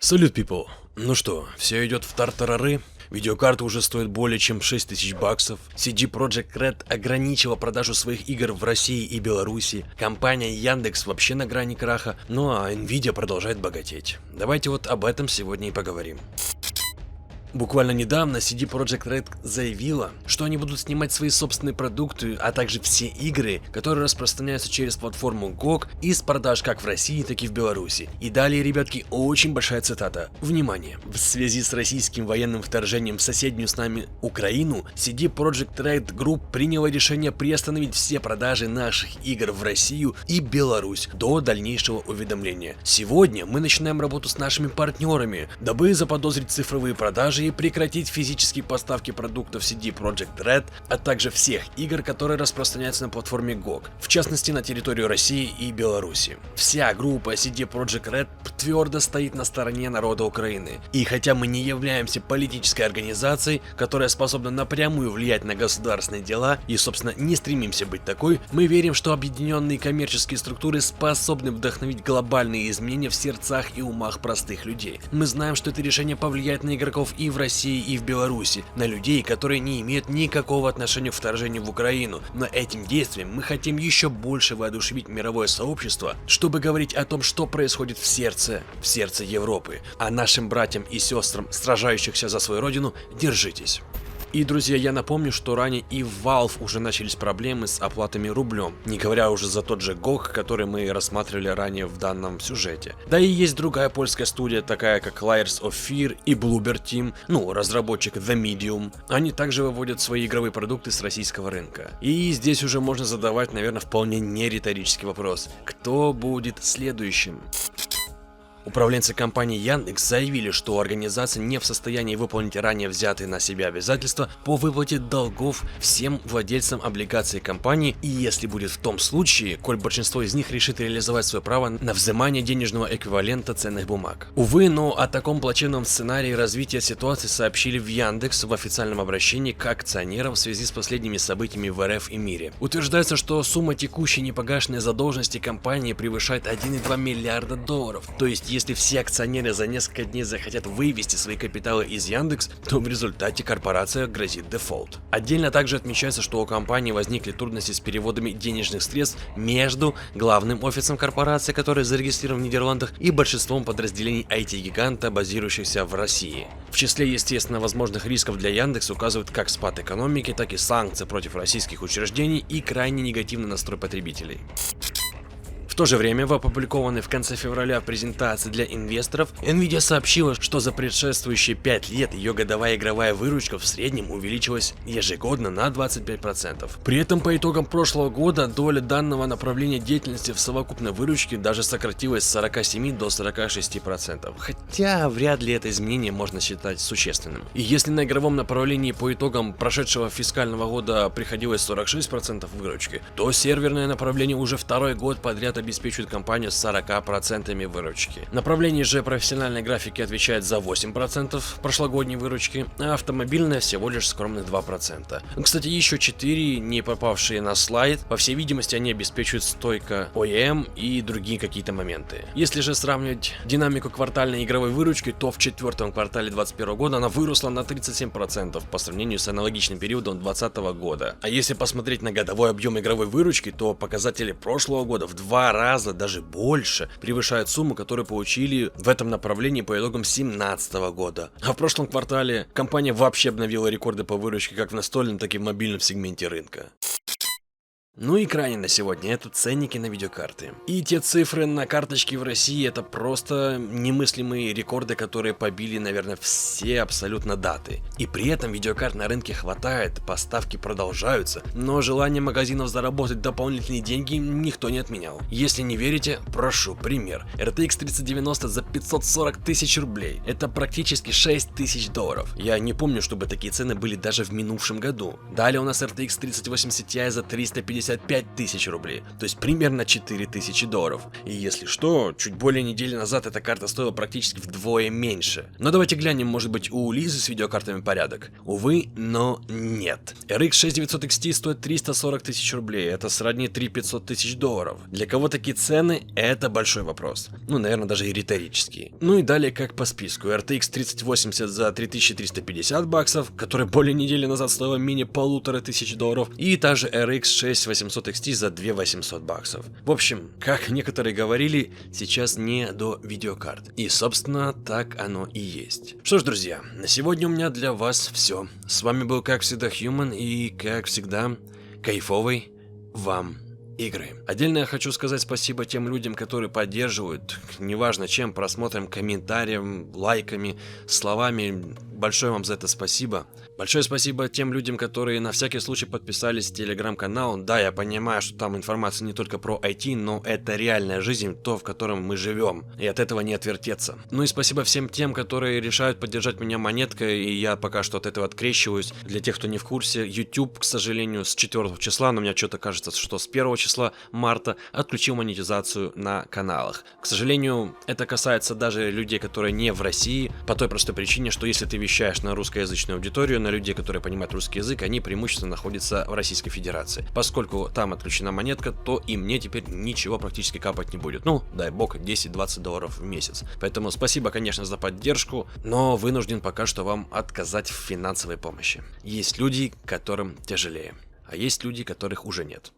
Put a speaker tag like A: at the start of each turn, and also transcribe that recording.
A: Салют, people! Ну что, все идет в тартарары? Видеокарта уже стоит более чем 6000 баксов. CD Projekt Red ограничила продажу своих игр в России и Беларуси. Компания Яндекс вообще на грани краха. Ну а Nvidia продолжает богатеть. Давайте вот об этом сегодня и поговорим. Буквально недавно CD Projekt Red заявила, что они будут снимать свои собственные продукты, а также все игры, которые распространяются через платформу GOG из продаж как в России, так и в Беларуси. И далее, ребятки, очень большая цитата. Внимание! В связи с российским военным вторжением в соседнюю с нами Украину, CD Projekt Red Group приняла решение приостановить все продажи наших игр в Россию и Беларусь до дальнейшего уведомления. Сегодня мы начинаем работу с нашими партнерами, дабы заподозрить цифровые продажи и прекратить физические поставки продуктов CD Projekt Red, а также всех игр, которые распространяются на платформе GOG, в частности на территорию России и Беларуси. Вся группа CD Projekt Red твердо стоит на стороне народа Украины. И хотя мы не являемся политической организацией, которая способна напрямую влиять на государственные дела и, собственно, не стремимся быть такой, мы верим, что объединенные коммерческие структуры способны вдохновить глобальные изменения в сердцах и умах простых людей. Мы знаем, что это решение повлияет на игроков и в России, и в Беларуси, на людей, которые не имеют никакого отношения к вторжению в Украину, но этим действием мы хотим еще больше воодушевить мировое сообщество, чтобы говорить о том, что происходит в сердце Европы, а нашим братьям и сестрам, сражающихся за свою родину, держитесь. И, друзья, я напомню, что ранее и в Valve уже начались проблемы с оплатами рублем, не говоря уже за тот же GOG, который мы рассматривали ранее в данном сюжете. Да и есть другая польская студия, такая как Layers of Fear и Bloober Team, разработчик The Medium. Они также выводят свои игровые продукты с российского рынка. И здесь уже можно задавать, наверное, вполне не риторический вопрос: кто будет следующим? Управленцы компании Яндекс заявили, что организация не в состоянии выполнить ранее взятые на себя обязательства по выплате долгов всем владельцам облигаций компании, и если будет в том случае, коль большинство из них решит реализовать свое право на взимание денежного эквивалента ценных бумаг. Увы, но о таком плачевном сценарии развития ситуации сообщили в Яндекс в официальном обращении к акционерам в связи с последними событиями в РФ и мире. Утверждается, что сумма текущей непогашенной задолженности компании превышает 1,2 миллиарда долларов, то есть если все акционеры за несколько дней захотят вывести свои капиталы из Яндекс, то в результате корпорация грозит дефолт. Отдельно также отмечается, что у компании возникли трудности с переводами денежных средств между главным офисом корпорации, который зарегистрирован в Нидерландах, и большинством подразделений IT-гиганта, базирующихся в России. В числе, естественно, возможных рисков для Яндекс указывают как спад экономики, так и санкции против российских учреждений и крайне негативный настрой потребителей. В то же время, в опубликованной в конце февраля презентации для инвесторов, Nvidia сообщила, что за предшествующие 5 лет ее годовая игровая выручка в среднем увеличилась ежегодно на 25%. При этом по итогам прошлого года доля данного направления деятельности в совокупной выручке даже сократилась с 47 до 46%. Хотя вряд ли это изменение можно считать существенным. И если на игровом направлении по итогам прошедшего фискального года приходилось 46% выручки, то серверное направление уже второй год подряд обеспечивает компанию с 40% выручки. Направление же профессиональной графики отвечает за 8% прошлогодней выручки, а автомобильная всего лишь скромных 2%. Кстати, еще 4, не попавшие на слайд, по всей видимости, они обеспечивают стойко OEM и другие какие-то моменты. Если же сравнивать динамику квартальной игровой выручки, то в четвертом квартале 2021 года она выросла на 37% по сравнению с аналогичным периодом 2020 года. А если посмотреть на годовой объем игровой выручки, то показатели прошлого года в 2 раза, даже больше, превышают сумму, которую получили в этом направлении по итогам 2017 года. А в прошлом квартале компания вообще обновила рекорды по выручке как в настольном, так и в мобильном сегменте рынка. Ну и крайне на сегодня это ценники на видеокарты. И те цифры на карточке в России — это просто немыслимые рекорды, которые побили, наверное, все абсолютно даты. И при этом видеокарт на рынке хватает, поставки продолжаются, но желание магазинов заработать дополнительные деньги никто не отменял. Если не верите, прошу, пример. RTX 3090 за 540 тысяч рублей. Это практически 6 тысяч долларов. Я не помню, чтобы такие цены были даже в минувшем году. Далее у нас RTX 3080 Ti за 350 365 тысяч рублей, то есть примерно 4000 долларов. И если что, чуть более недели назад эта карта стоила практически вдвое меньше. Но давайте глянем, может быть у Лизы с видеокартами порядок. Увы, но нет. RX 6900 XT стоит 340 тысяч рублей, это сродни 3500 тысяч долларов. Для кого такие цены, это большой вопрос. Ну, наверное, даже и риторический. Ну и далее как по списку. RTX 3080 за 3350 баксов, который более недели назад стоила менее 1500 долларов. И та же RX 6800 XT за 2800 баксов. В общем, как некоторые говорили, сейчас не до видеокарт. И, собственно, так оно и есть. Что ж, друзья, на сегодня у меня для вас все. С вами был, как всегда, Human, и, как всегда, кайфовой вам игры. Отдельно я хочу сказать спасибо тем людям, которые поддерживают, неважно чем, просмотром, комментарием, лайками, словами. Большое вам за это спасибо. Большое спасибо тем людям, которые на всякий случай подписались в телеграм-канал. Да, я понимаю, что там информация не только про IT, но это реальная жизнь, то, в котором мы живем. И от этого не отвертеться. Ну и спасибо всем тем, которые решают поддержать меня монеткой, и я пока что от этого открещиваюсь. Для тех, кто не в курсе, YouTube, к сожалению, с 4 числа, но мне что-то кажется, что с 1 числа марта отключил монетизацию на каналах. К сожалению, это касается даже людей, которые не в России, по той простой причине, что если ты вещаешь на русскоязычную аудиторию, на людей, которые понимают русский язык, они преимущественно находятся в Российской Федерации. Поскольку там отключена монетка, то и мне теперь ничего практически капать не будет. Ну, дай бог, 10-20 долларов в месяц. Поэтому спасибо, конечно, за поддержку, но вынужден пока что вам отказать в финансовой помощи. Есть люди, которым тяжелее, а есть люди, которых уже нет.